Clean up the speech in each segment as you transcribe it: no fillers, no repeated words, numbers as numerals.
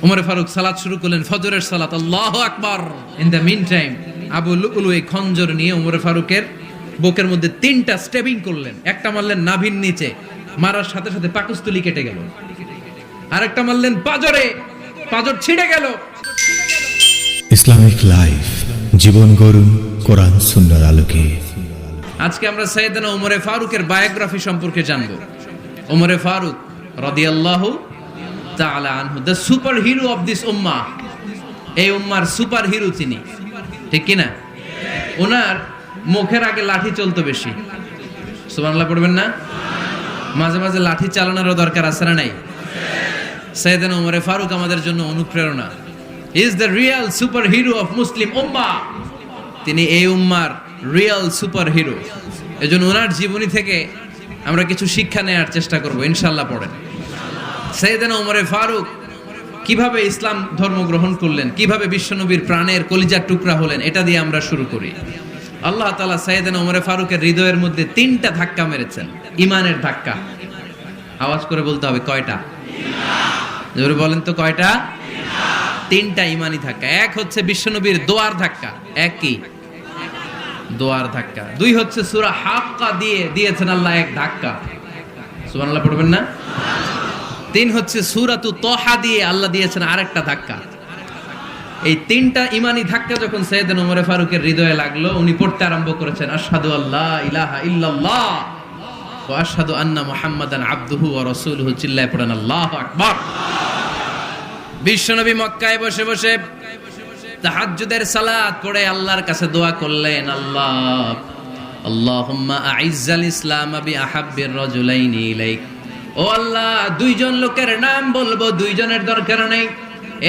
ওমর ফারুক সালাত শুরু করলেন, ফজরের সালাত, আল্লাহু আকবার। In the meantime Abu Lulu এই খঞ্জর নিয়ে ওমর ফারুকের বুকের মধ্যে 3টা স্টেবিং করলেন। একটা মারলেন নাভির নিচে, মারার সাথে সাথে পাকস্থলী কেটে গেল। আরেকটা মারলেন পাজরে, পাজর ছিঁড়ে গেল। ইসলামিক লাইফ, জীবন গড়ুন কোরআন সুন্নাহর আলোকে। আজকে আমরা সাইয়েদনা ওমরে ফারুকের বায়োগ্রাফি সম্পর্কে জানব। ওমরে ফারুক রাদিয়াল্লাহু তাআলা আনহু, the superhero of this উম্মাহ। এই উম্মার সুপার হিরো তিনি, ঠিক কিনা? ওনার মুখের আগে লাঠি চলতো বেশি। সুবহানাল্লাহ পড়বেন না? মাঝে মাঝে লাঠি চালানোরও দরকার আছে না নাই? সাইয়েদনা ওমরে ফারুক আমাদের জন্য অনুপ্রেরণা। Is the real superhero of Muslim উম্মাহ। তিনি এই উম্মার রিয়েল সুপার হিরো। এজন্য ওনার জীবনী থেকে আমরা কিছু শিক্ষা নেওয়ার চেষ্টা করব ইনশাআল্লাহ। পড়েন সাইয়েদনা ওমরে ফারুক কিভাবে ইসলাম ধর্ম গ্রহণ করলেন, কিভাবে বিশ্বনবীর প্রাণের কলিজার টুকরা হলেন, এটা দিয়ে আমরা শুরু করি। আল্লাহ তাআলা সাইয়েদনা ওমরে ফারুকের হৃদয়ের মধ্যে 3টা ধাক্কা মেরেছেন, ইমানের ধাক্কা। আওয়াজ করে বলতে হবে কয়টা? জোরে বলেন তো কয়টা? 3টা ইমানি ধাক্কা। এক হচ্ছে বিশ্বনবীর দোয়ার ধাক্কা। এক কি? দোয়ার ধাক্কা। 2 হচ্ছে সূরা হাক্কা দিয়ে দিয়েছেন আল্লাহ এক ধাক্কা। সুবহানাল্লাহ পড়বেন না? 3 হচ্ছে সূরাতু তাহা দিয়ে আল্লাহ দিয়েছেন আরেকটা ধাক্কা। এই 3টা ইমানি ধাক্কা যখন সাইয়েদনা ওমর ফারুকের হৃদয়ে লাগলো, উনি পড়তে আরম্ভ করেছেন, আশহাদু আল্লা ইলাহা ইল্লাল্লাহ ওয়া আশহাদু আন্না মুহাম্মাদান আবদুহু ওয়া রাসূলুহু। চিল্লায়ে পড়েন আল্লাহু আকবার। বিশ্বনবী মক্কায় বসে বসে তাহাজ্জুদের সালাত পড়ে আল্লাহর কাছে দোয়া করলেন, আল্লাহ আল্লাহুম্মা আইজ্জাল ইসলাম বিআহাব্বির রাজুলাইনি ইলাইক। ও আল্লাহ, 2 জন লোকের নাম বলবো, 2 জনের দরকার নেই।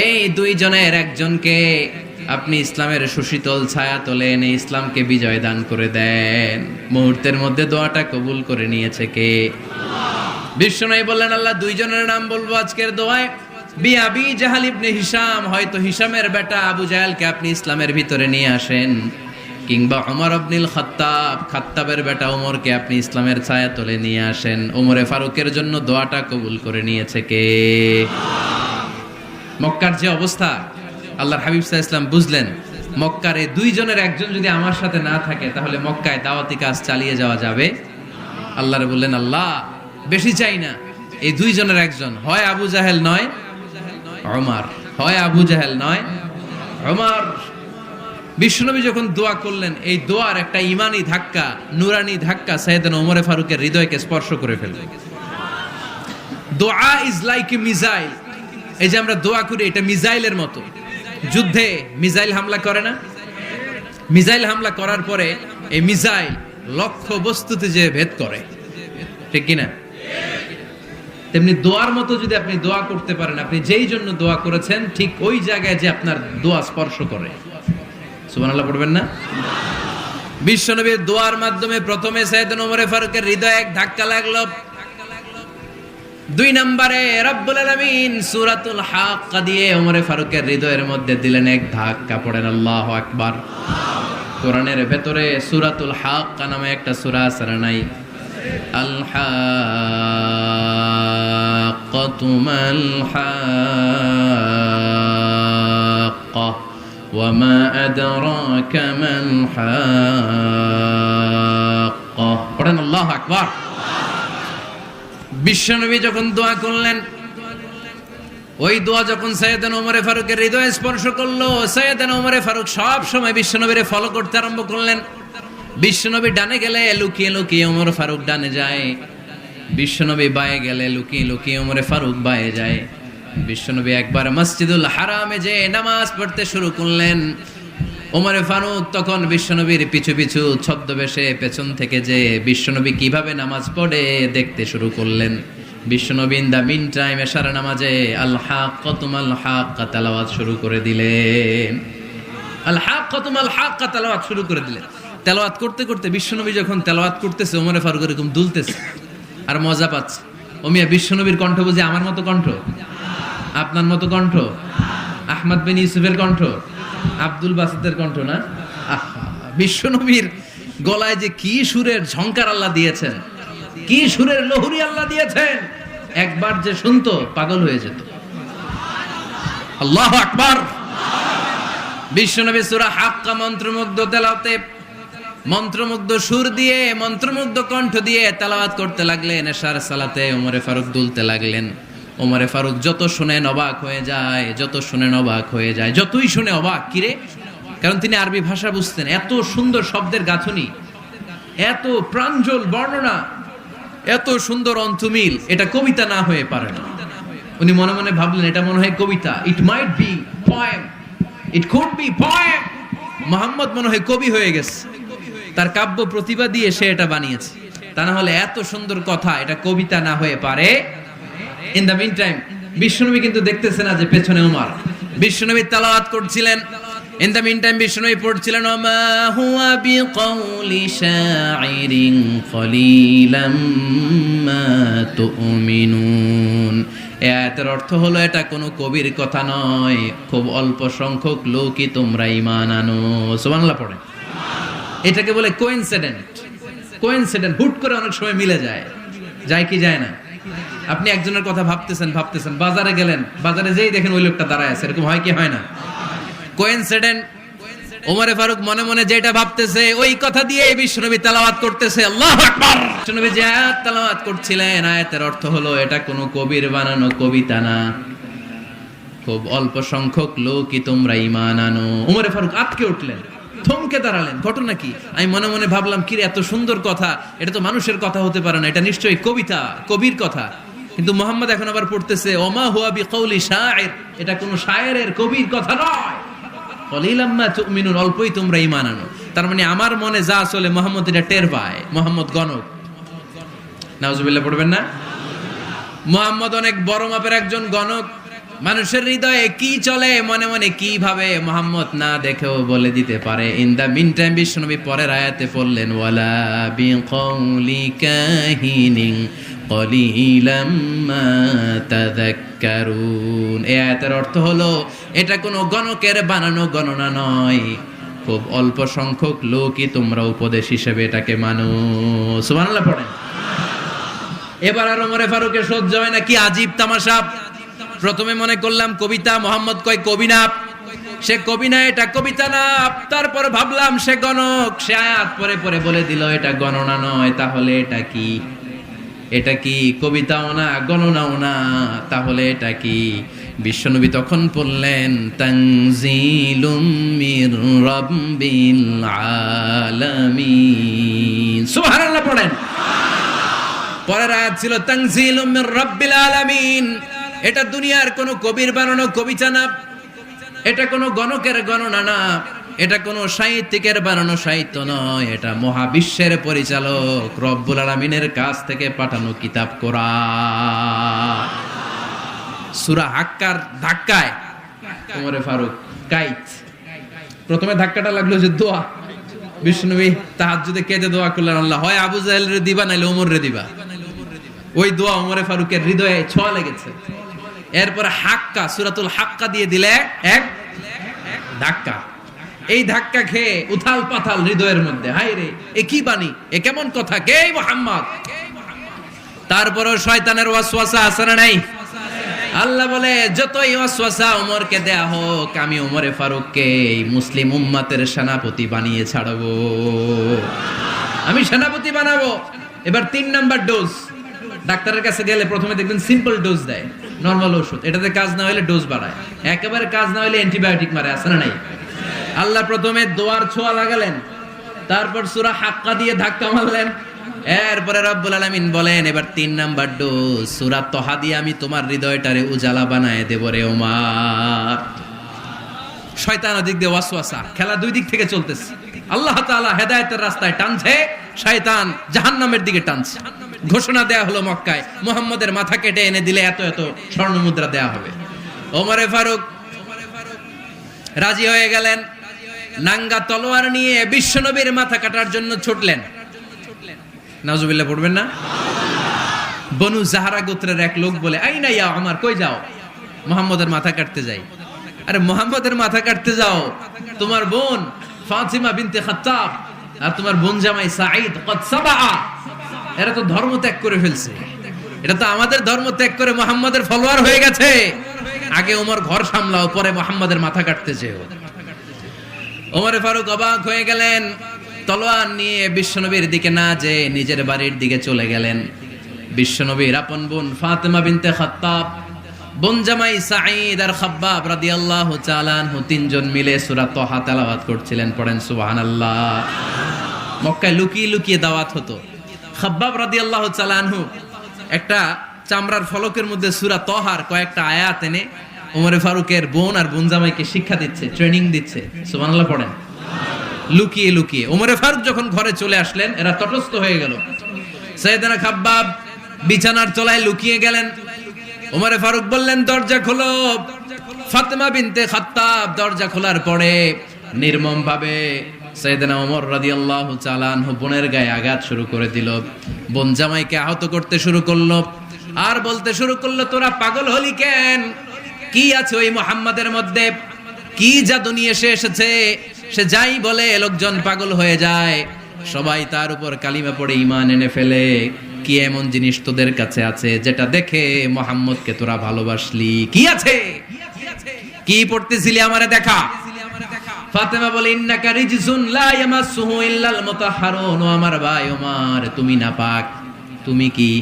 এই 2 জনের একজনকে আপনি ইসলামের সুশীতল ছায়া তলে এনে ইসলামকে বিজয় দান করে দেন। মুহূর্তের মধ্যে দোয়াটা কবুল করে নিয়েছে কে? বিশ্বনবী বললেন, আল্লাহ 2 জনের নাম বলবো আজকের দোয়ায়। আবি জাহাল ইবনে হিশাম, হয়তো হিশামের বেটা আবু জাহেলকে আপনি ইসলামের ভিতরে নিয়ে আসেন, কিংবা ওমর ইবনুল খাত্তাব, খাত্তাবের বেটা ওমরকে আপনি ইসলামের ছায়া তলে নিয়ে আসেন। ওমরে ফারুকের জন্য দোয়াটা কবুল করে নিয়েছে কে? মক্কার যে অবস্থা, আল্লাহর হাবিব সাল্লাল্লাহু আলাইহি ওয়াসাল্লাম বুঝলেন মক্কার এই 2 জনের একজন যদি আমার সাথে না থাকে তাহলে মক্কায় দাওয়াতি কাজ চালিয়ে যাওয়া যাবে। আল্লাহরে বললেন, আল্লাহ বেশি চাই না, এই 2 জনের একজন, হয় আবু জাহেল নয় ওমর, হয় আবু জাহেল নয় ওমর। বিশ্বনবী যখন দোয়া করলেন, এই দোয়ার একটা ইমানি ধাক্কা, নুরানি ধাক্কা সাইয়েদনা ওমর ফারুকের হৃদয়কে স্পর্শ করে ফেলল। দোয়া ইজ লাইক এ মিসাইল। এই যে আমরা দোয়া করি, এটা মিসাইলের মতো। যুদ্ধে মিসাইল হামলা করে না? মিসাইল হামলা করার পরে এই মিসাইল লক্ষ্য বস্তুতে যে ভেদ করে, ঠিক কিনা? তেমনি দোয়ার মতো যদি আপনি দোয়া করতে পারেন, আপনি যেই জন্য দোয়া করেছেন ঠিক ওই জায়গায় যে আপনার দোয়া স্পর্শ করে। সুবহানাল্লাহ পড়বেন না? বিশ্বনবীর দোয়ার মাধ্যমে প্রথমে সাইয়েদনা ওমর ফারুকের হৃদয়ে এক ধাক্কা লাগলো। 2 নম্বরে রব্বুল আলামিন সূরাতুল হাক্কা দিয়ে ওমর ফারুকের হৃদয়ের মধ্যে দিলেন এক ধাক্কা। পড়েন আল্লাহু আকবার। কোরআনের ভেতরে সূরাতুল হাক্কা নামে একটা সূরা আছে না নাই? আল হাক্কাতু মাল হাক্কা ওয়া মা আদরাকা মাল হাক্কা। পড়েন আল্লাহু আকবার। বিশ্বনবী যখন দোয়া করলেন, ওই দোয়া যখন সাইয়েদনা ওমর ফারুকের হৃদয়ে স্পর্শ করলো, সাইয়েদনা ওমর ফারুক সব সময় বিশ্বনবীরে ফলো করতে আরম্ভ করলেন। বিশ্বনবী ডানে গেলে লুকিয়ে লুকিয়ে ওমর ফারুক ডানে যায়, বিশ্বনবী বায়ে গেলে লুকিয়ে লুকিয়ে ওমর ফারুক বায়ে যায়। বিশ্বনবী একবার মসজিদুল হারামে যে নামাজ পড়তে শুরু করলেন, ওমর ফারুক তখন বিশ্বনবীর পিছু পিছু ছদ্মবেশে পেছন থেকে যে বিশ্বনবী কিভাবে নামাজ পড়ে দেখতে শুরু করলেন। বিশ্বনবী ইন দা মিন টাইম এশার নামাজে আল হাক্কাতু মাল হাক্কা তেলাওয়াত শুরু করে দিলেন। আল হাক্কাতু মাল হাক্কা তেলাওয়াত শুরু করে দিলেন। তেলাওয়াত করতে করতে বিশ্বনবী যখন তেলাওয়াত করতেছে, ওমর ফারুক এরকম দুলতেছে আর মজা পাচ্ছে। ও মিয়া, বিশ্বনবীর কণ্ঠ বুঝি আমার মতো কণ্ঠ, আপনার মতো কণ্ঠ, আহমদ বিন ইউসুফের কণ্ঠ, আব্দুল বাসিতের কণ্ঠ না? বিশ্বনবীর গলায় যে কি সুরের ঝংকার আল্লাহ দিয়েছেন, কি সুরের লহরী আল্লাহ দিয়েছেন, একবার যে শুনতো পাগল হয়ে যেত। আল্লাহু আকবার। বিশ্বনবী সূরা হাক্কা মন্ত্রমুগ্ধ তেলাওয়াতে, মন্ত্রমুগ্ধ সুর দিয়ে, মন্ত্রমুগ্ধ কণ্ঠ দিয়ে তেলাওয়াত করতে লাগলেন। এশার সালাতে ওমরে ফারুক দুলতে লাগলেন। ওমরে ফারুক যত শুনেন অবাক হয়ে যায়, যত শুনেন অবাক হয়ে যায়, যতই শুনে অবাক। কিরে? কারণ তিনি আরবি ভাষা বুঝতেন। এত সুন্দর শব্দের গাঁথনি, এত প্রাঞ্জল বর্ণনা, এত সুন্দর অন্তমিল, এটা কবিতা না হয়ে পারে না। উনি মনে মনে ভাবলেন এটা মনে হয় কবিতা। It might be poem, it could be poem. Muhammad মনে হয় কবি হয়ে গেছে, তার কাব্য প্রতিভা দিয়ে সে এটা বানিয়েছে। তা না হলে এত সুন্দর কথা, এটা কবিতা না হয়ে পারে। ইন দ্য মিন টাইম বিশ্বনবী কিন্তু দেখতেছে না যে পেছনে ওমর। বিশ্বনবী তেলাওয়াত করছিলেন। ইন দ্য মিন টাইম বিশ্বনবী পড়ছিলেন ওমা হুয়া বিকাউলি শাইরিন কলিলাম মা তুমিনুন। এই আয়াতের অর্থ হলো এটা কোনো কবির কথা নয়, খুব অল্প সংখ্যক লোকই তোমরা ঈমান আনো। সুবহানাল্লাহ পড়েন। এটাকে বলে কোইন্সিডেন্ট। কোইন্সিডেন্ট হুট করে অনেক সময় মিলে যায়, যায় কি যায় না? আপনি একজনের কথা ভাবতেছেন, বাজারে গেলেন, বাজারে যেই দেখেন ওই লোকটা দাঁড়ায় আছে, এরকম হয় কি হয় না? কোইন্সিডেন্ট। ওমরে ফারুক মনে মনে যেটা ভাবতেছে ওই কথা দিয়ে বিশ্বনবী তেলাওয়াত করতেছে। আল্লাহু আকবার। বিশ্বনবী যে আয়াত তেলাওয়াত করছিলেন, আয়াতের অর্থ হলো এটা কোনো কবির বানানো কবিতা না, খুব অল্প সংখ্যক লোকই তোমরা ঈমান আনো। ওমরে ফারুক আটকে উঠলেন, থমকে দাঁড়ালেন। ঘটনা কি? আমি মনে মনে ভাবলাম কি এত সুন্দর কথা, এটা তো মানুষের কথা হতে পারে না, এটা নিশ্চয়ই কবিতা, কবির কথা। কিন্তু মুহাম্মদ এখন আবার পড়তেছে ওমা হুয়া বিকাউলি শাইর, এটা কোনো শায়েরের, কবির কথা নয়। কলিলাম মা তুমিনুন, অল্পই তোমরা ঈমান আনো। তার মানে আমার মনে যা চলে মুহাম্মদ এটা টের পায়। মুহাম্মদ গণক। নাউজুবিল্লাহ পড়বেন না? মুহাম্মদ অনেক বড় মাপের একজন গণক। মানুষের হৃদয়ে কি চলে, মনে মনে কি ভাবে, মুহাম্মদ না দেখেও বলে দিতে পারে। ইন দা মিন টাইম বিশ্বনবী পরের আয়াতে পড়লেন ওয়ালা বিকাউলি কাহিনিন কলিলাম মা তাযাক্কারুন। এই আয়াতের অর্থ হলো এটা কোনো গণকের বানানো গণনা নয়, খুব অল্প সংখ্যক লোকই তোমরা উপদেশ হিসেবে এটাকে মানো। সুবহানাল্লাহ পড়েন। এবার আর ওমরে ফারুকের সহ্য হয় না, কি আজীব তামাশা। প্রথমে মনে করলাম কবিতা, মোহাম্মদ কয় কবি না, সে কবি না, এটা কবিতা না। তারপর ভাবলাম সে গণক, সে আয়াত পরে পরে বলে দিল এটা গণনা নয়, তাহলে এটা কি? এটা কি কবিতাও না, গণনাও না, তাহলে এটা কি? বিশ্বনবী তখন বললেন তানজিলুম মির রাব্বিল আলামিন। সুবহানাল্লাহ পড়েন। পরের আয়াত ছিল তানজিলুম মির রাব্বিল আলামিন। এটা দুনিয়ার কোনো কবির বানানো কবিতা না, এটা কোনো গণকের গণনা না, এটা কোনো সাহিত্যিকের বানানো সাহিত্য নয়, এটা মহাবিশ্বের পরিচালক রব্বুল আলামিনের কাছ থেকে পাঠানো কিতাব কোরআন। সূরা হাক্কার ধাক্কায় ওমরে ফারুক কাইত। প্রথমে ধাক্কাটা লাগলো যে দোয়া। বিশ্বনবী তাহাজ্জুদে কেঁদে দোয়া করলেন, আল্লাহ হয় আবু জাহেলরে দিবা নাইলে ওমররে দিবা। ওই দোয়া ওমরে ফারুকের হৃদয়ে ছোঁয়া লেগেছে। এরপরে হাক্কা, সূরাতুল হাক্কা দিয়ে দিলে এক ধাক্কা। এই ধাক্কা খেয়ে উথাল পাথাল হৃদয়ের মধ্যে, হায় রে এ কি বাণী, এ কেমন কথা, কে মুহাম্মদ? তারপরও শয়তানের ওয়াসওয়াসা আছে না নাই? আল্লাহ বলে যতই ওয়াসওয়াসা ওমরকে দেয়া হোক, আমি ওমরে ফারুককে এই মুসলিম উম্মতের সেনাপতি বানিয়ে ছাড়বো, আমি সেনাপতি বানাবো। এবার 3 নাম্বার ডোজ। ডাক্তারের কাছে গেলে প্রথমে দেখবেন সিম্পল ডোজ দেয়, নরমাল ওষুধ, এটাতে কাজ না হলে ডোজ বাড়ায়, একেবারে কাজ না হলে অ্যান্টিবায়োটিক মারে, আছে না নাই? আল্লাহ প্রথমে দোয়ার ছোঁয়া লাগালেন, তারপর সূরা হাক্কা দিয়ে ধাক্কা মারলেন, এরপরে রব্বুল আলামিন বলেন এবার 3 নাম্বার ডোজ সূরা তহা দিয়ে আমি তোমার হৃদয়টারে উজালা বানায় দেব রে ওমর। শয়তান ওদিক দিয়ে ওয়াসওয়াসা, খেলা দুই দিক থেকে চলতেছে। আল্লাহ তাআলা হেদায়েতের রাস্তায় টানছে, শয়তান জাহান্নামের দিকে টানছে। ঘোষণা দেয়া হলো মক্কায়, মুহাম্মদের মাথা কেটে এনে দিলে এত এত স্বর্ণ মুদ্রা দেয়া হবে। ওমরে ফারুক রাজি হয়ে গেলেন, নাঙ্গা তলোয়ার নিয়ে বিশ্বনবীর মাথা কাটার জন্য ছুটলেন। নাউজুবিল্লাহ পড়বেন না? বনু জাহরা গোত্রের এক লোক বলে, আইনা ইয়া ওমর, কই যাও? মুহাম্মদের মাথা কাটতে যাই। আরে মুহাম্মদের মাথা কাটতে যাও? তোমার বোন ফাতিমা বিনতে খাত্তাব আর তোমার বোন জামাই সাঈদ কদ সাবাআ, এরা তো ধর্ম ত্যাগ করে ফেলছে, এটা তো আমাদের ধর্ম ত্যাগ করে মুহাম্মদের ফলোয়ার হয়ে গেছে। আগে ওমর ঘর সামলাও, পরে মুহাম্মাদের মাথা কাটতে চেও। ওমরে ফারুক অবাক হয়ে গেলেন, তলোয়ার নিয়ে বিশ্বনবীর দিকে না যেয়ে নিজের বাড়ির দিকে চলে গেলেন। বিশ্বনবীর আপন বোন ফাতেমা বিনতে খাত্তাব, বোন জামাই সাঈদ আর খাব্বাব রাদিয়াল্লাহু তাআলা আনহু তিনজন মিলে সূরা তাহা তেলাওয়াত করছিলেন। পড়েন সুবহানাল্লাহ। মক্কায় লুকিয়ে লুকিয়ে দাওয়াত হতো। খাব্বাব রাদিয়াল্লাহু তাআলা আনহু একটা চামড়ার ফলকের মধ্যে সূরা তাহার কয়েকটা আয়াত এনে ওমরে ফারুকের বোন আর বোন জামাইকে শিক্ষা দিচ্ছে, ট্রেনিং দিচ্ছে। সুবহানাল্লাহ পড়েন। লুকিয়ে লুকিয়ে ওমরে ফারুক যখন ঘরে চলে আসলেন, এরা তটস্থ হয়ে গেল। সাইয়েদনা খাব্বাব বিছানার তলায় লুকিয়ে গেলেন। ওমরে ফারুক বললেন, দরজা খোলো। ফাতেমা বিনতে খাত্তাব দরজা খোলার পরে নির্মম ভাবে সাইয়েদনা ওমর রাদিয়াল্লাহু তাআলা আনহু বোনের গায়ে আঘাত শুরু করে দিল। বোন জামাইকে আহত করতে শুরু করলো আর বলতে শুরু করলো, তোরা পাগল হলি কেন? কি আছে ওই মুহাম্মাদের মধ্যে? কি জাদু নিয়ে এসেছে? সে যাই বলে লোকজন পাগল হয়ে যায়, সবাই তার উপর কালিমা পড়ে ঈমান এনে ফেলে। কি এমন জিনিস তোদের কাছে আছে যেটা দেখে মুহাম্মদকে তোরা ভালোবাসলি? কি আছে? কি পড়তেছিলি আমারে দেখা। ফাতেমা বলে, ইন্নাকা রিজসুন লা ইয়ামাসসুহু ইল্লাল মুতাহহারুন। ও আমার ভাই ওমর, তুমি নাপাক। তুমি কি?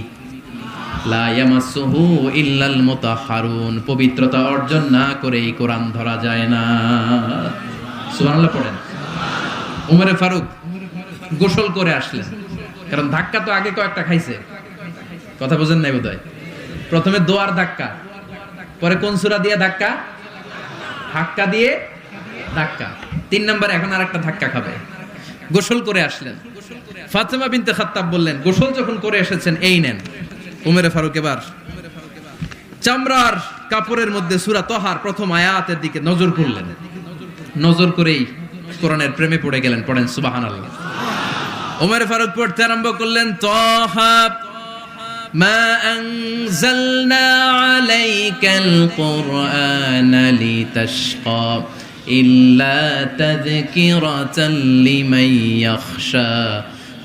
লা ইয়ামাসসুহু ইল্লাল মুতাহহারুন, পবিত্রতা অর্জন না করে এই কোরআন ধরা যায় না। সুবহানাল্লাহ পড়েন। ওমরে ফারুক গোসল করে আসলেন, কারণ ধাক্কা তো আগে কয়েকটা খাইছে। কথা বুঝেন নাই বোধহয়। প্রথমে দোয়ার ধাক্কা, পরে কোন সূরা দিয়ে ধাক্কা? হাক্কা দিয়ে ধাক্কা। 3 নম্বরে এখন আরেকটা ধাক্কা খাবে। গোসল করে আসলেন। ফাতেমা বিনতে খাত্তাব বললেন, গোসল যখন করে এসেছেন, এই নেন। ওমরে ফারুক এবার চামড়ার কাপড়ের মধ্যে সূরা তাহার প্রথম আয়াতের দিকে নজর করলেন। নজর করেই কোরআনের প্রেমে পড়ে গেলেন। পড়েন সুবহানাল্লাহ। ওমরে ফারুক পড়তে আরম্ভ করলেন, তাহা মা আনজালনা আলাইকাল কুরআনা লিতাশকা ইল্লা তাযকিরাতাল লিমান ইয়াখশা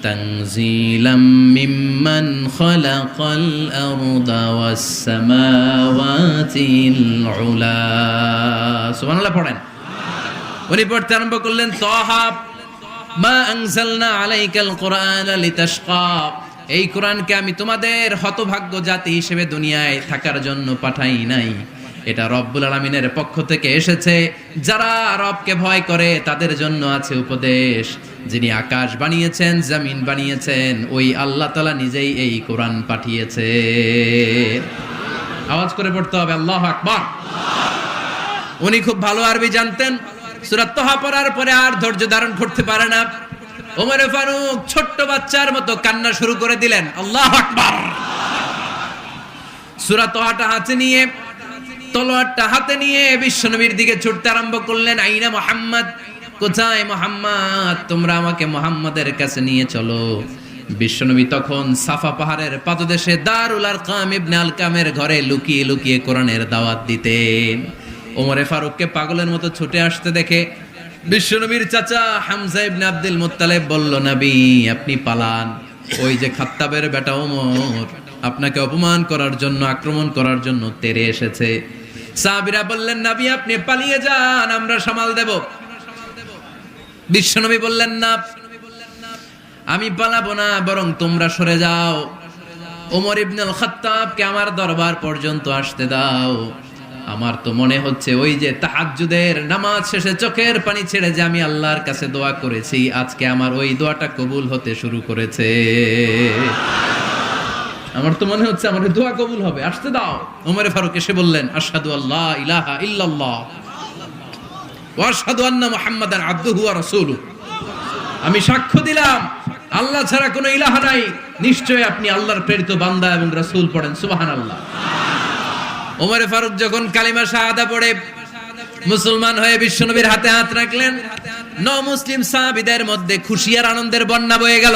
তানজিলাম মিম্মান খালাকাল আরদা ওয়াস সামাওয়াতিল উলা। সুবহানাল্লাহ পড়েন। উনি পড়তে আরম্ভ করলেন, তাহা মা আনজালনা আলাইকাল কুরআনা লিতাশকা, এই কোরআনকে আমি তোমাদের হতভাগ্য জাতি হিসেবে দুনিয়ায় থাকার জন্য পাঠাই নাই। এটা রব্বুল আলামিনের পক্ষ থেকে এসেছে। যারা রবকে ভয় করে তাদের জন্য আছে উপদেশ। যিনি আকাশ বানিয়েছেন, জমিন বানিয়েছেন, ওই আল্লাহ তাআলা নিজেই এই কোরআন পাঠিয়েছে। আওয়াজ করে পড়তে হবে, আল্লাহু আকবার। উনি খুব ভালো আরবি জানতেন। সূরা তাহা পড়ার পরে আর ধৈর্য ধারণ করতে পারে না। ওমরে ফারুক ছোট্ট বাচ্চার মতো কান্না শুরু করে দিলেন। আল্লাহু আকবার। সূরা তাহাটা হাতে নিয়ে, তলোয়ারটা হাতে নিয়ে বিশ্বনবীর দিকে ছুটতে আরম্ভ করলেন। আইনা মুহাম্মদ, কোথায় মুহাম্মদ? তোমরা আমাকে মুহাম্মাদের কাছে নিয়ে চলো। বিশ্বনবী তখন সাফা পাহাড়ের পাদদেশে দারুল আরকাম ইবনে আলকামের ঘরে লুকিয়ে লুকিয়ে কোরআনের দাওয়াত দিতেন। ওমরে ফারুককে পাগলের মতো ছুটে আসতে দেখে বিশ্বনবীর চাচা হামজা ইবনে আব্দুল মুত্তালিব বলল, নবী আপনি পালান। ওই যে খাত্তাবের বেটা ওমর আপনাকে অপমান করার জন্য, আক্রমণ করার জন্য তেরে এসেছে। সাহাবীরা বললেন, নবী আপনি পালিয়ে যান, আমরা সামাল দেব। বিশ্বনবী বললেন, না আমি পালাবো না, বরং তোমরা সরে যাও। ওমর ইবনুল খাত্তাবকে আমার দরবার পর্যন্ত আসতে দাও। আমার তো মনে হচ্ছে ওই যে তাহাজ্জুদের নামাজ শেষে চোখের পানি ছেড়ে যে আমি আল্লাহর কাছে দোয়া করেছি, আজকে আমার ওই দোয়াটা কবুল হতে শুরু করেছে। আমার তো মনে হচ্ছে আমার দোয়া কবুল হবে, আসতে দাও। ওমরে ফারুক এসে বললেন, আশহাদু আল্লা ইলাহা ইল্লাল্লাহ ওয়া আশহাদু আন্না মুহাম্মাদান আবদুহু ওয়া রাসূলুহু। আমি সাক্ষ্য দিলাম আল্লাহ ছাড়া কোনো ইলাহা নাই, নিশ্চয়ই আপনি আল্লাহর প্রেরিত বান্দা এবং রাসূল। পড়েন সুবহানাল্লাহ। ওমরে ফারুক যখন কালিমা শাহাদা পড়ে মুসলমান হয়ে বিশ্বনবীর হাতে হাত রাখলেন, মুসলিম সাহাবীদের মধ্যে খুশি আর আনন্দের বন্যা বয়ে গেল।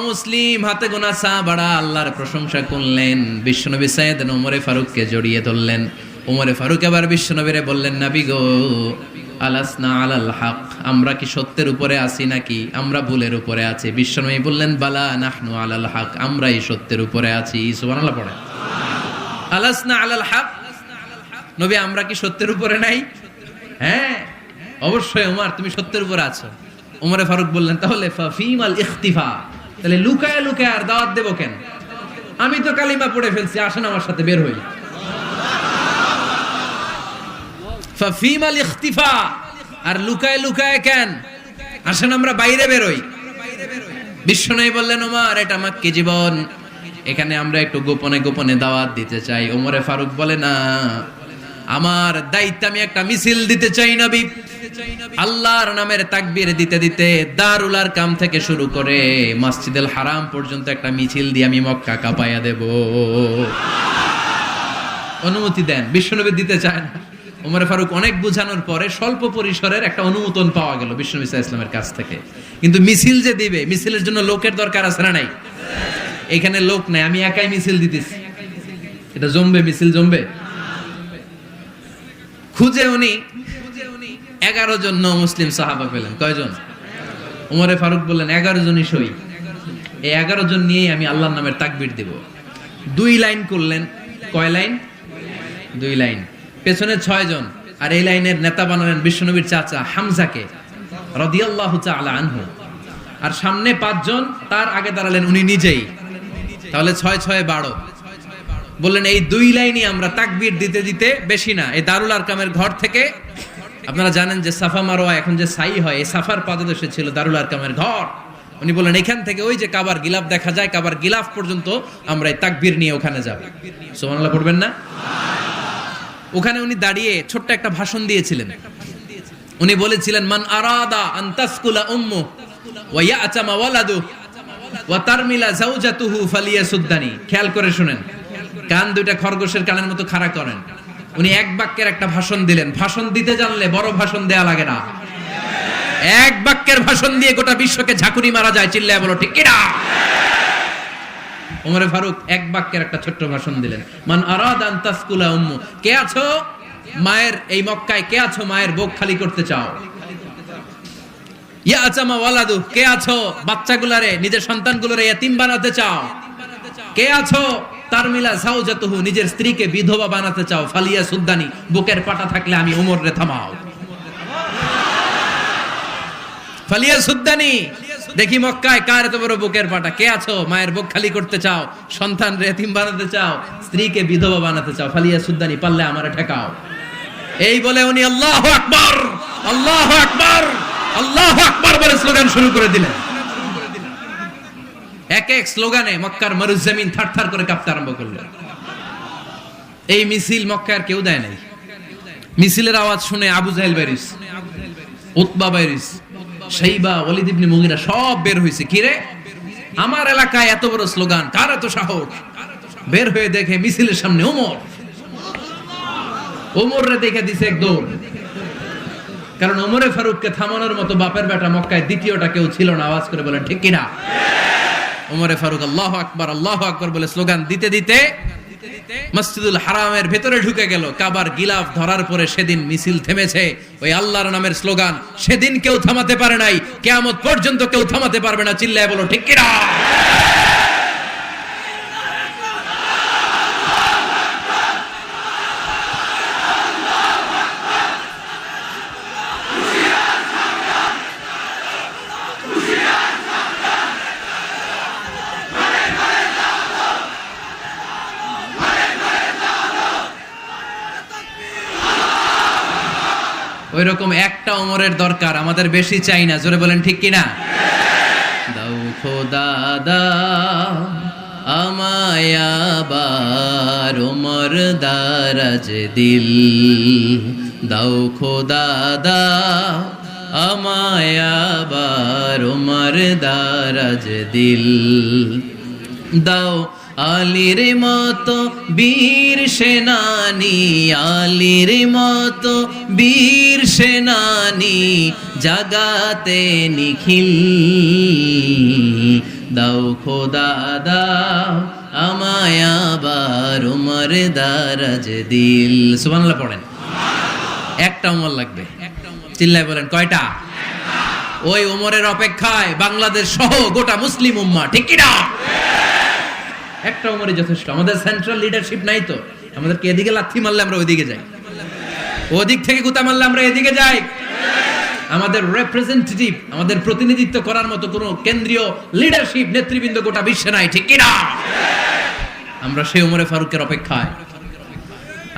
মুসলিম হাতে গোনা সাহাবারা আল্লাহর প্রশংসা করলেন। বিশ্বনবী সাইয়েদনা ওমরে ফারুককে জড়িয়ে ধরলেন। ওমরে ফারুক আবার বিশ্বনবীরে বললেন, নবী গো, আলাসনা আলাল হক, আমরা কি সত্যের উপরে আছি নাকি আমরা ভুলের উপরে আছি? বিশ্বনবী বললেন, বালা নাহনু আলাল হক, আমরাই সত্যের উপরে আছি। সুবহানাল্লাহ পড়ে। আলাসনা আলাল হক, নবী আমরা কি সত্যের উপরে নাই? হ্যাঁ অবশ্যই ওমর তুমি সত্যের উপরে আছো। ওমরে ফারুক বললেন তাহলে ফাফিমাল ইখতিফা, তাহলে লুকায় লুকায় আর দাওয়াত দেব কেন? আমি তো কালিমা পড়ে ফেলছি, আসেন আমার সাথে বের হই। ফাফিমাল ইখতিফা, আর লুকায় লুকায় কেন? আসেন আমরা বাইরে বের হই। বিশ্বনবী বললেন ওমর এটা মাক্কি জীবন, এখানে আমরা একটু গোপনে গোপনে দাওয়াত দিতে চাই। ওমরে ফারুক বলে না, আমার দায়িত্ব, আমি একটা মিছিল দিতে চাই নবী। আল্লাহর নামের তাকবীর দিতে দিতে দারুল আরকাম থেকে শুরু করে মসজিদুল হারাম পর্যন্ত একটা মিছিল দিয়ে আমি মক্কা কাঁপাইয়া দেব। অনুমতি দেন। বিশ্বনবী দিতে চায় না। ওমর ফারুক অনেক বুঝানোর পরে স্বল্প পরিসরের একটা অনুমোদন পাওয়া গেল বিশ্বনবী সাল্লাল্লাহু আলাইহি ওয়াসাল্লামের কাছ থেকে। কিন্তু মিছিল যে দিবে, মিছিলের জন্য লোকের দরকার আছে না নাই? এখানে লোক নাই, আমি একাই মিছিল দিতেছি। এটা জমবে? মিছিল জমবে? খুঁজে উনি 11 জন মুসলিম সাহাবা পেলেন। কয়জন? ওমরে ফারুক বললেন 11 জনই সই। এই 11 জন নিয়েই আমি আল্লাহর নামের তাকবীর দেব। 2 লাইন করলেন। কয় লাইন? 2 লাইন। পেছনে 6 জন, আর এই লাইনের নেতা বানালেন বিশ্বনবীর চাচা হামজাকে রাদিয়াল্লাহু তাআলা আনহু। আর সামনে 5 জন, তার আগে দাঁড়ালেন উনি নিজেই। তাহলে 6 6 12। বললেন এই 2 লাইনই আমরা তাকবীর দিতে দিতে, বেশি না, এই দারুল আরকামের ঘর থেকে, আপনারা জানেন যে সাফা মারওয়া এখন যে সাই হয়, এই সাফার পাদদেশে ছিল দারুল আরকামের ঘর। উনি বলেন এখান থেকে ওই যে কাবার গিলাফ দেখা যায়, কাবার গিলাফ পর্যন্ত আমরা এই তাকবীর নিয়ে ওখানে যাব। সুবহানাল্লাহ পড়বেন না? ওখানে উনি দাঁড়িয়ে ছোট্ট একটা ভাষণ দিয়েছিলেন। উনি বলেছিলেন মান আরাদা আন তাসকুলা উম্মু ওয়া ইয়াতামা ওয়ালাদু ওয়া তারমিলা যাওজাতুহু ফালিয়াসুদ্দানি। খেয়াল করে শুনেন, কান দুইটা খরগোশের কানের মতো খাড়া করেন। উনি এক বাক্যের একটা ভাষণ দিলেন। ভাষণ দিতে জানলে বড় ভাষণ দেয়া লাগে না। এক বাক্যের ভাষণ দিয়ে গোটা বিশ্বকে ঝাঁকুনি মারা যায়। চিল্লায় বলো ঠিক কিনা? ওমরে ফারুক এক বাক্যের একটা ছোট্ট ভাষণ দিলেন। মান আরাদা আন তাসকুলা উম্মু, কে আছো মায়ের এই মক্কায়, কে আছো মায়ের বুক খালি করতে চাও? ইয়াতামা ওয়ালাদু, কে আছো বাচ্চাগুলারে, নিজের সন্তানগুলোরে ইয়াতিম বানাতে চাও? কে আছো তারমিলা যাওজাতুহু, নিজের স্ত্রীকে বিধবা বানাতে চাও? ফালিয়া সুদ্দানি, বুকের পাটা থাকলে আমি ওমর রে থামাও। ফালিয়া সুদ্দানি, দেখি মক্কায় কার এত বড় বুকের পাটা। কে আছো মায়ের বুক খালি করতে চাও, সন্তান রে এতিম বানাতে চাও, স্ত্রীকে বিধবা বানাতে চাও? ফালিয়া সুদ্দানি, পারলে আমারে ঠেকাও। এই বলে উনি আল্লাহু আকবার, আল্লাহু আকবার, আল্লাহু আকবার বলে স্লোগান শুরু করে দিলেন। এক এক স্লোগানে মক্কার মরুজমিন থারথার করে কাঁপতে আরম্ভ করলো। এই মিছিল মক্কার কেউ দেয় নাই। মিছিলের আওয়াজ শুনে আবু জাহেল বাইরিস, উতবা বাইরিস, শাইবা, ওয়ালিদ ইবনে মুগিরা সব বের হইছে। কি রে, আমার এলাকায় এত বড় স্লোগান, কার এত সাহস? বের হয়ে দেখে মিছিলের সামনে ওমর। ওমর রে দেখে দিছে এক দৌড়। কারণ ওমরে ফারুককে থামানোর মতো বাপের বেটা মক্কায় দ্বিতীয়টা কেউ ছিল না। আওয়াজ করে বলেন ঠিক কিনা? ওমরে ফারুক আল্লাহু আকবার, আল্লাহু আকবার বলে স্লোগান দিতে দিতে মসজিদুল হারামের ভেতরে ঢুকে গেল। কাবার গিলাফ ধরার পরে সেদিন মিছিল থেমেছে। ওই আল্লাহর নামের স্লোগান সেদিন কেউ থামাতে পারে নাই, কিয়ামত পর্যন্ত কেউ থামাতে পারবে না। চিল্লায় বলো ঠিক কিনা? ওই রকম একটা ওমরের দরকার, আমাদের বেশি চাই না। জোরে বলেন ঠিক কিনা? দাও খোদা দাও আমায় আবার ওমর দারাজ দিল, দাও খোদা দাও আমায় আবার ওমর দারাজ দিল, দাও আলীর মতো বীর সেনানি, আলীর মতো বীর সেনানি জাগাতে নিখিল, দাও খোদা দাও আমায় আবার উমর দারাজ দিল। সুবহানাল্লাহ পড়েন। একটা উমর লাগবে। চিল্লায় বলেন কয়টা? ওই উমরের অপেক্ষায় বাংলাদেশ সহ গোটা মুসলিম উম্মাহ, ঠিক কি না? একটা উমরই যথেষ্ট। আমাদের সেন্ট্রাল লিডারশিপ নাই তো, আমাদেরকে এদিকে লাথি মারলে আমরা ওইদিকে যাই। ওদিক থেকে গুতা মারলে আমরা এদিকে যাই। আমাদের রিপ্রেজেন্টেটিভ, আমাদের প্রতিনিধিত্ব করার মতো কোনো কেন্দ্রীয় লিডারশিপ নেতৃবৃন্দ গোটা বিশ্বে নাই, ঠিক কি না? আমরা সেই ওমরে ফারুকের অপেক্ষায়,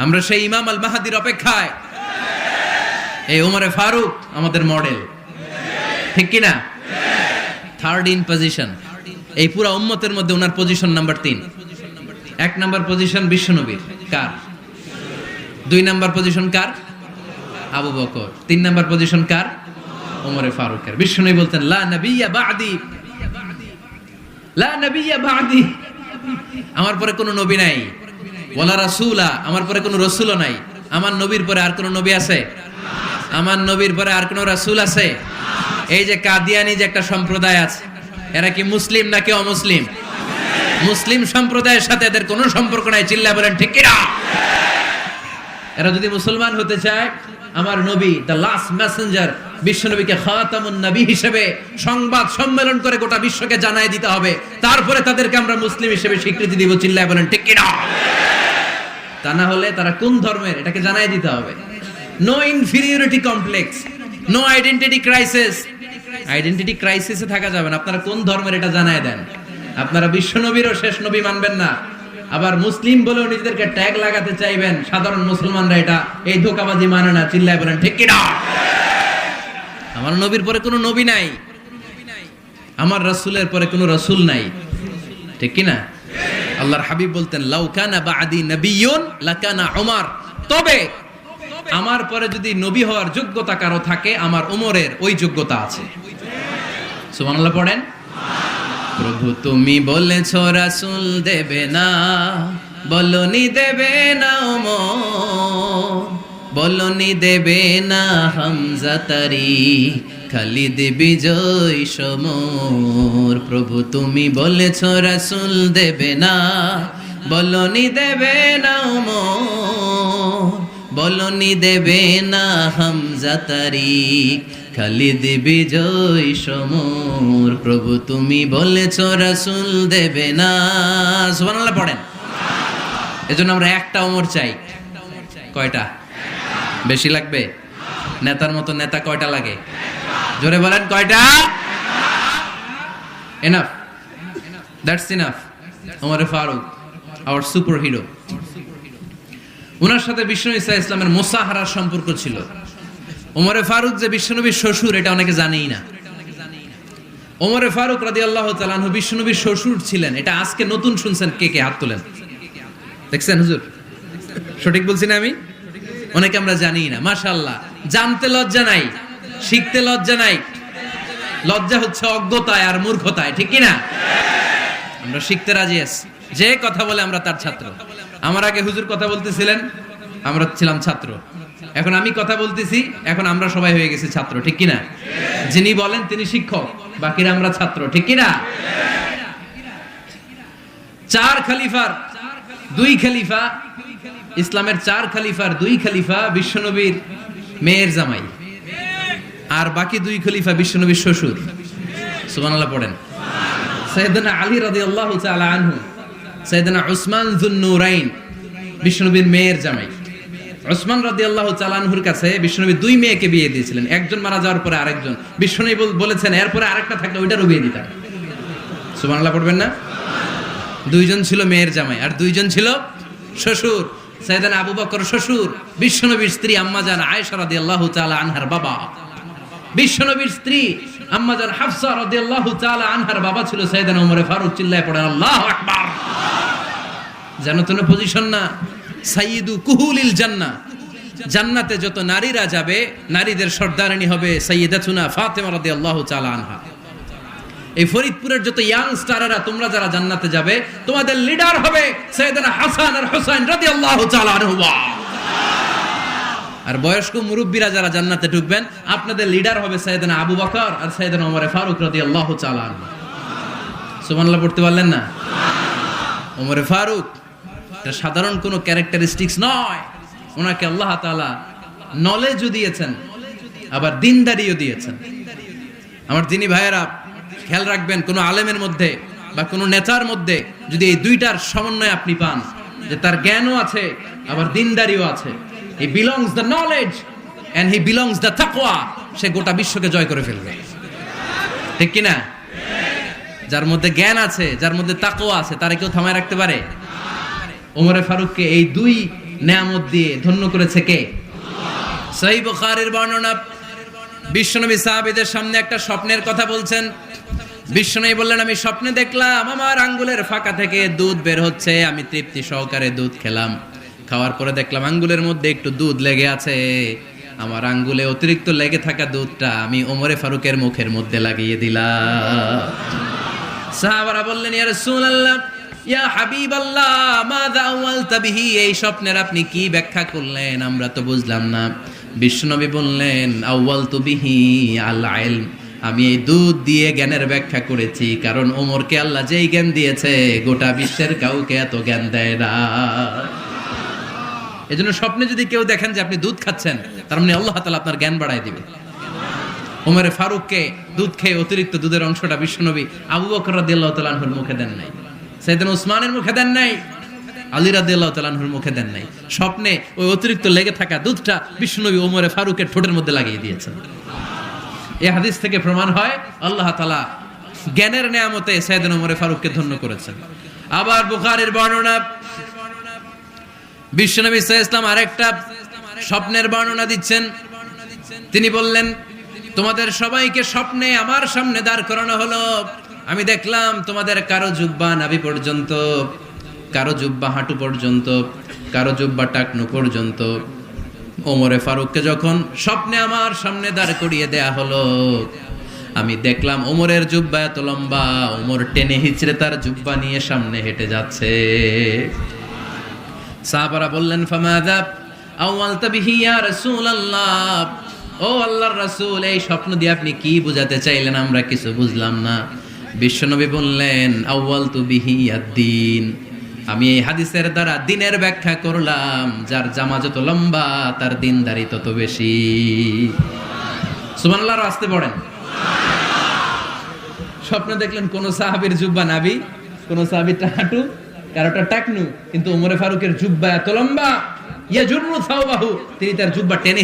আমরা সেই ইমাম আল মাহাদির অপেক্ষায়। এই ওমরে ফারুক আমাদের মডেল, ঠিক কি না? থার্ড ইন পজিশন এই পুরা উম্মতের মধ্যে ওনার পজিশন নাম্বার 3। 1 নাম্বার পজিশন বিশ্বনবীর, কার? 2 নাম্বার পজিশন কার? আবু বকর। 3 নাম্বার পজিশন কার? ওমরে ফারুকের। বিশ্বনবী বলতেন লা নবিয়্যা বা'দি, লা নবিয়্যা বা'দি, আমার পরে কোনো নবী নাই। ওয়ালা রাসূলা, আমার পরে কোনো রাসূলও নাই। আমার নবীর পরে আর কোনো নবী আছে? আমার নবীর পরে আর কোনো রাসূল আছে? এই যে কাদিয়ানি যে একটা সম্প্রদায় আছে, এরা কি মুসলিম নাকি অমুসলিম? মুসলিম সম্প্রদায়ের সাথে এদের কোনো সম্পর্ক নাই, চিল্লা বলেন ঠিক কি না? এরা যদি মুসলমান হতে চায়, আমার নবী দ্য লাস্ট মেসেঞ্জার বিশ্বনবীকে খাতামুন নবী হিসেবে সংবাদ সম্মেলন করে গোটা বিশ্বকে জানাই দিতে হবে, তারপরে তাদেরকে আমরা মুসলিম হিসেবে স্বীকৃতি দিব, চিল্লা বলেন ঠিক কি না? তা না হলে তারা কোন ধর্মের এটাকে জানাই দিতে হবে। No inferiority complex, no identity crisis. Identity ক্রাইসিসে থাকা যাবে না। আপনারা কোন ধর্মের এটা জানায় দেন। আপনারা বিশ্বনবীরও শেষ নবী মানবেন না, আবার মুসলিম বলেও নিজেদেরকে ট্যাগ লাগাতে চাইবেন। সাধারণ মুসলমানরা এটা এই ধোঁকাবাজি মানে না, চিল্লায় বলেন ঠিক কি না? আমার নবীর পরে কোনো নবী নাই, আমার রাসূলের পরে কোনো রাসূল নাই, ঠিক কি না? আল্লাহর হাবিব বলতেন লাউ কানা বা'দি নাবিয়্যুন লাকানা উমর, তবে আমার পরে যদি নবী হওয়ার যোগ্যতা কারো থাকে, আমার ওমরের ওই যোগ্যতা আছে। সুবহানাল্লাহ পড়েন। প্রভু তুমি বলেছ রাসূল দেবে না, বলনি দেবে না ওমর, বলনি দেবে না হামজা তারি, খালিদ বিজয় সমর। প্রভু তুমি বলেছ রাসূল দেবে না, বলনি দেবে না ওমর, বলনি দেবে না হামজা তারি, খালিদ বিজয় সমর। প্রভু তুমি বলেছ রাসূল দেবে না। সুবহানাল্লাহ পড়েন। এজন্য আমরা একটা ওমর চাই। কয়টা? বেশি লাগবে? নেতার মতো নেতা কয়টা লাগে? জোরে বলেন কয়টা? Enough, that's enough. Omar Faruk our super hero. ওনার সাথে বিশ্বনবী সাল্লাল্লাহু আলাইহি ওয়াসাল্লামের মুসাহারার সম্পর্ক ছিল। ওমরে ফারুক যে বিশ্বনবীর শ্বশুর, এটা অনেকে জানেই না। ওমরে ফারুক রাদিয়াল্লাহু তাআলা আনহু বিশ্বনবীর শ্বশুর ছিলেন। এটা আজকে নতুন শুনছেন, কে কে হাত তোলেন? দেখছেন হুজুর? সঠিক বলছি না আমি? অনেকে আমরা জানিই না। মাশাআল্লাহ, জানতে লজ্জা নাই, শিখতে লজ্জা নাই। লজ্জা হচ্ছে অজ্ঞতায় আর মূর্খতায়, ঠিক কি না? আমরা শিখতে রাজি আছি। যে কথা বলে আমরা তার ছাত্র। আমার আগে হুজুর কথা বলতেছিলেন, আমরা ছিলাম ছাত্র। এখন আমি কথা বলতেছি, এখন আমরা সবাই হয়ে গেছি ছাত্র, ঠিক কি না? যিনি বলেন তিনি শিক্ষক, বাকিরা আমরা ছাত্র, ঠিক কি না? 4 খলিফার 2 খলিফা, ইসলামের 4 খলিফার 2 খলিফা বিশ্বনবীর মেয়ের জামাই, আর বাকি 2 খলিফা বিশ্বনবীর শ্বশুর। সুবহানাল্লাহ পড়েন। সাইয়েদনা আলী রাদিয়াল্লাহু তাআলা আনহু, সাইয়েদনা উসমান যুন নূরাইন বিশ্বনবীর মেয়ের জামাই। উসমান রাদিয়াল্লাহু তাআলা আনহুর কাছে বিশ্বনবী 2 মেয়েকে বিয়ে দিয়েছিলেন। একজন মারা যাওয়ার পরে আরেকজন। বিশ্বনবী বলেছেন এরপরে আরেকটা থাকলে ওইটারও বিয়ে দিতাম। সুবহানাল্লাহ পড়বেন না? 2 জন ছিল মেয়ের জামাই আর 2 জন ছিল শ্বশুর। সাইয়েদনা আবু বকর শ্বশুর, বিশ্বনবীর স্ত্রী আম্মা জান আয়েশা রাদিয়াল্লাহু তাআলা আনহার বাবা। বিশ্বনবীর স্ত্রী আম্মা জান হাফসা রাদিয়াল্লাহু তাআলা আনহার বাবা ছিল সাইয়েদনা ওমরে ফারুক। চিল্লায় পড়েন আল্লাহু আকবার। জানো তো না পজিশন না? সাইয়্যিদু কুহুলিল জান্নাহ, জান্নাতে যত নারীরা যাবে, নারীদের সর্দারিনী হবে সাইয়্যিদাতুনা ফাতেমা রাদিয়াল্লাহু তাআলা আনহা। এই ফরিদপুরের যত ইয়াং স্টারেরা, তোমরা যারা জান্নাতে যাবে, তোমাদের লিডার হবে সাইয়েদনা হাসান আর হুসাইন রাদিয়াল্লাহু তাআলা আনহুমা। আর বয়স্ক মুরব্বীরা যারা জান্নাতে ঢুকবেন, আপনাদের লিডার হবে সাইয়েদনা আবু বকর আর সাইয়েদনা ওমর ফারুক রাদিয়াল্লাহু তাআলা আনহু। সুবহানাল্লাহ পড়তে পারলেন না? ওমর ফারুক এটা সাধারণ কোনো ক্যারেক্টারিস্টিক্স নয়। ওনাকে আল্লাহ তাআলা নলেজও দিয়েছেন, আবার দিনদারিও দিয়েছেন। আমার দিনী ভাইয়েরা খেয়াল রাখবেন, কোনো আলেমের মধ্যে বা কোনো নেতার মধ্যে যদি এই দুইটার সমন্বয় আপনি পান, যে তার জ্ঞানও আছে আবার দিনদারিও আছে, he belongs the knowledge and he belongs the তাকওয়া, সে গোটা বিশ্বকে জয় করে ফেলবে। ঠিক কি না? যার মধ্যে জ্ঞান আছে, যার মধ্যে তাকওয়া আছে, তারে কেউ থামায় রাখতে পারে? ওমরে ফারুককে এই দুই নেয়ামত দিয়ে ধন্য করেছে কে? সহিহ বুখারীর বর্ণনা, বিশ্বনবী সাহাবীদের সামনে একটা স্বপ্নের কথা বলছেন। বিশ্বনবী বললেন, আমি স্বপ্নে দেখলাম আমার আঙ্গুলের ফাঁকা থেকে দুধ বের হচ্ছে, আমি তৃপ্তি সহকারে দুধ খেলাম। খাওয়ার পরে দেখলাম আঙ্গুলের মধ্যে একটু দুধ লেগে আছে। আমার আঙ্গুলে অতিরিক্ত লেগে থাকা দুধটা আমি ওমরে ফারুকের মুখের মধ্যে লাগিয়ে দিলাম। সাহাবারা বললেন, ইয়া রাসূলুল্লাহ, ইয়া হাবিবাল্লাহ, মাযা আওয়ালতা বিহি, এই স্বপ্নের আপনি কি ব্যাখ্যা করলেন, আমরা তো বুঝলাম না। বিশ্বনবী বললেন, আওয়ালতু বিহি আল ইলম, আমি এই দুধ দিয়ে জ্ঞানের ব্যাখ্যা করেছি, কারণ ওমরকে আল্লাহ যেই জ্ঞান দিয়েছে গোটা বিশ্বের কাউকে এত জ্ঞান দেয় না। এজন্য স্বপ্নে যদি কেউ দেখেন যে আপনি দুধ খাচ্ছেন, তার মানে আল্লাহ তাআলা আপনার জ্ঞান বাড়ায় দিবে। ওমরে ফারুককে দুধ খেয়ে অতিরিক্ত দুধের অংশটা বিশ্বনবী আবু বকর রাদিয়াল্লাহু তাআলা আনহুর মুখে দেন নাই, সাইয়েদনা উসমানের মুখে দেন নাই, আলী রাদিয়াল্লাহু তাআলা আনহুর মুখে দেন নাই। স্বপ্নে ওই অতিরিক্ত লেগে থাকা দুধটা বিশ্বনবী ওমরে ফারুকের ঠোঁটের মধ্যে লাগিয়ে দিয়েছেন। এই হাদিস থেকে প্রমাণ হয় আল্লাহ তাআলা জ্ঞানের নেয়ামতে সাইয়েদনা ওমরে ফারুককে ধন্য করেছেন। আবার বুখারীর বর্ণনা, বিশ্বনবী সাল্লাল্লাহু আলাইহি ওয়াসাল্লাম আরেকটা স্বপ্নের বর্ণনা দিচ্ছেন। তিনি বললেন, তোমাদের সবাইকে স্বপ্নে আমার সামনে দাঁড় করানো হলো। আমি দেখলাম তোমাদের কারো জুব্বা নাভি পর্যন্ত, কারো জুব্বা হাঁটু পর্যন্ত, কারো জুব্বা টাকনু পর্যন্ত। ওমরে ফারুককে যখন স্বপ্নে আমার সামনে দাঁড় করিয়ে দেয়া হলো, আমি দেখলাম ওমরের জুব্বা এত লম্বা, ওমর টেনে হিচড়ে তার জুব্বা নিয়ে সামনে হেঁটে যাচ্ছে। সাহাবারা বললেন, ফামাযা আওয়ালতা বিহি ইয়া রাসূলুল্লাহ, ও আল্লাহর রাসূল, এই স্বপ্ন দিয়ে আপনি কি বোঝাতে চাইলেন, আমরা কিছু বুঝলাম না। বিশ্বনবী বললেন, আউয়ালতু বিহি আদ-দীন, আমি এই হাদিসের দ্বারা দ্বীনের ব্যাখ্যা করলাম, যার জামা যত লম্বা তার দ্বীনদারি তত বেশি। সুবহানাল্লাহ, আসতে পড়েন। স্বপ্নে দেখলেন কোন সাহাবীর জুব্বা নাভি, কোন সাহাবীর হাঁটু, কারোটা টাকনু, কিন্তু ওমরে ফারুকের জুব্বা এত লম্বা, ইয়াজুররু সাওবাহু, তিনি তার জুব্বা টেনে